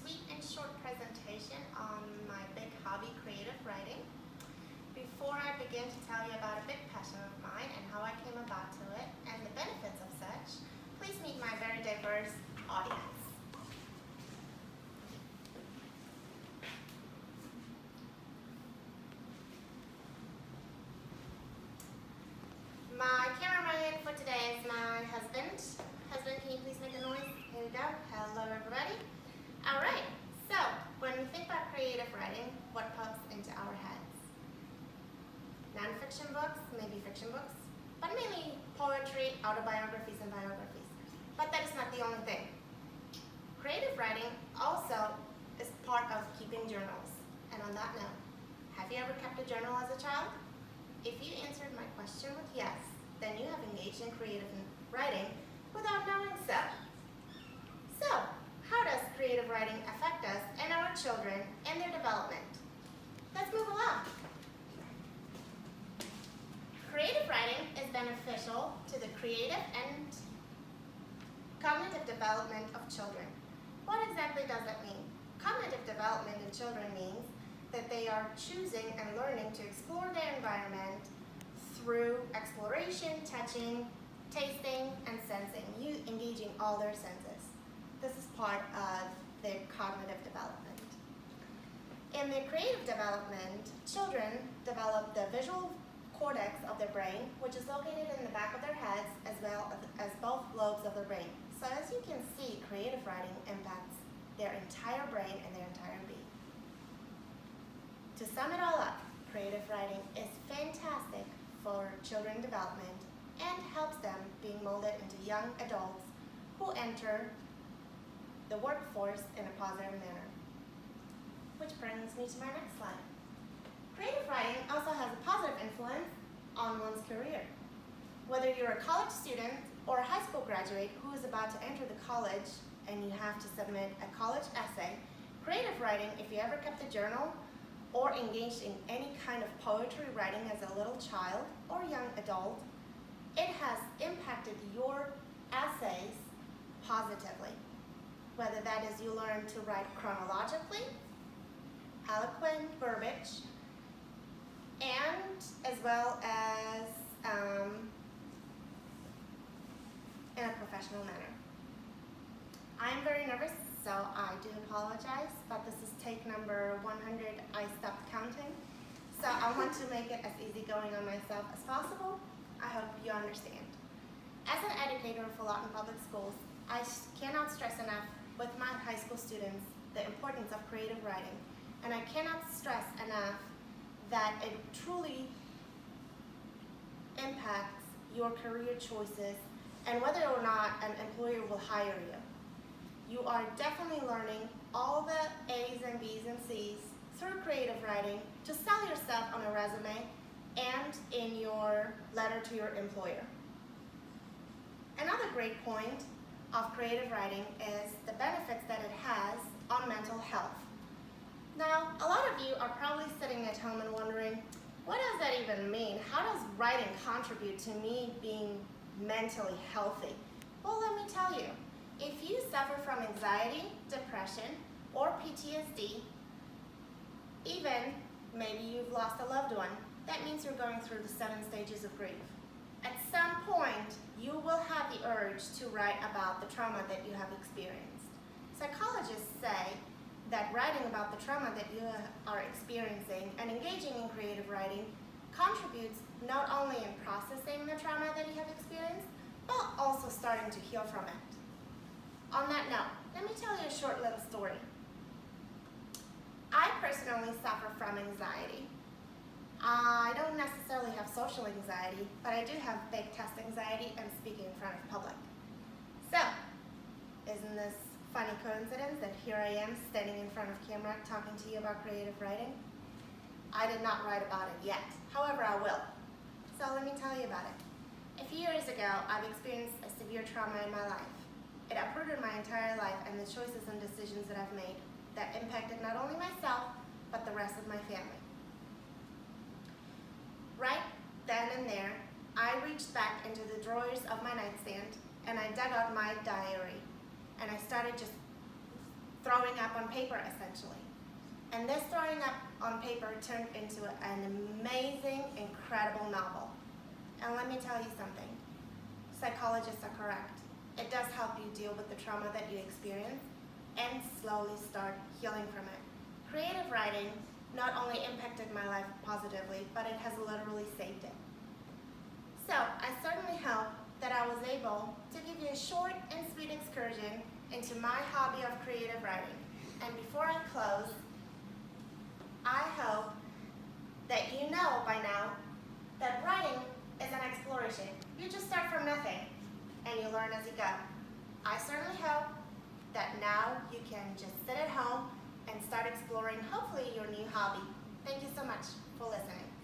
sweet and short presentation on my big hobby, creative writing. Before I begin to tell you about a big passion of mine and how I came about to it and the benefits of such, please meet my very diverse audience. My cameraman for today is my husband. Husband, can you please make a noise? Here we go. Hello, everybody. All right, so when we think about creative writing, what pops into our heads? Non-fiction books, maybe fiction books, but mainly poetry, autobiographies, and biographies. But that is not the only thing. Creative writing also is part of keeping journals. And on that note, have you ever kept a journal as a child? If you answered my question with yes, then you have engaged in creative writing without knowing so. So, how does creative writing affect us and our children and their development? Let's move along. Creative writing is beneficial to the creative and cognitive development of children. What exactly does that mean? Cognitive development in children means that they are choosing and learning to explore their environment through exploration, touching, tasting, and sensing, engaging all their senses. This is part of their cognitive development. In their creative development, children develop the visual cortex of their brain, which is located in the back of their heads as well as both lobes of their brain. So as you can see, creative writing impacts their entire brain and their entire being. To sum it all up, creative writing is fantastic for children development and helps them being molded into young adults who enter the workforce in a positive manner. Which brings me to my next slide. Creative writing also has a positive influence on one's career. Whether you're a college student or a high school graduate who is about to enter the college and you have to submit a college essay, creative writing, if you ever kept a journal or engaged in any kind of poetry writing as a little child or young adult, it has impacted your essays positively. Whether that is you learn to write chronologically, eloquent verbiage, and as well as in a professional manner. I'm very nervous, so I do apologize, but this is take number 100. I stopped counting. So I want to make it as easygoing on myself as possible. I hope you understand. As an educator for Lawton Public Schools, I cannot stress enough with my high school students the importance of creative writing. And I cannot stress enough that it truly impacts your career choices and whether or not an employer will hire you. You are definitely learning all the A's and B's and C's through creative writing to sell yourself on a resume and in your letter to your employer. Another great point of creative writing is the benefits that it has on mental health. Now, a lot of you are probably sitting at home and wondering, what does that even mean? How does writing contribute to me being mentally healthy? Well, let me tell you. If you suffer from anxiety, depression, or PTSD, even maybe you've lost a loved one, that means you're going through the 7 stages of grief. At some point, you will have the urge to write about the trauma that you have experienced. Psychologists say that writing about the trauma that you are experiencing and engaging in creative writing contributes not only in processing the trauma that you have experienced, but also starting to heal from it. On that note, let me tell you a short little story. I personally suffer from anxiety. I don't necessarily have social anxiety, but I do have big test anxiety and speaking in front of public. So, isn't this funny coincidence that here I am standing in front of camera talking to you about creative writing? I did not write about it yet, however I will. So let me tell you about it. A few years ago, I've experienced a severe trauma in my life. It uprooted my entire life and the choices and decisions that I've made that impacted not only myself, but the rest of my family. Right then and there, I reached back into the drawers of my nightstand and I dug out my diary and I started just throwing up on paper, essentially. And this throwing up on paper turned into an amazing, incredible novel. And let me tell you something. Psychologists are correct. It does help you deal with the trauma that you experience and slowly start healing from it. Creative writing not only impacted my life positively, but it has literally saved it. So I certainly hope that I was able to give you a short and sweet excursion into my hobby of creative writing. And before I close, I hope that you know by now that writing is an exploration. You just start from nothing and you learn as you go. I certainly hope that now you can just sit at home and start exploring, hopefully, your new hobby. Thank you so much for listening.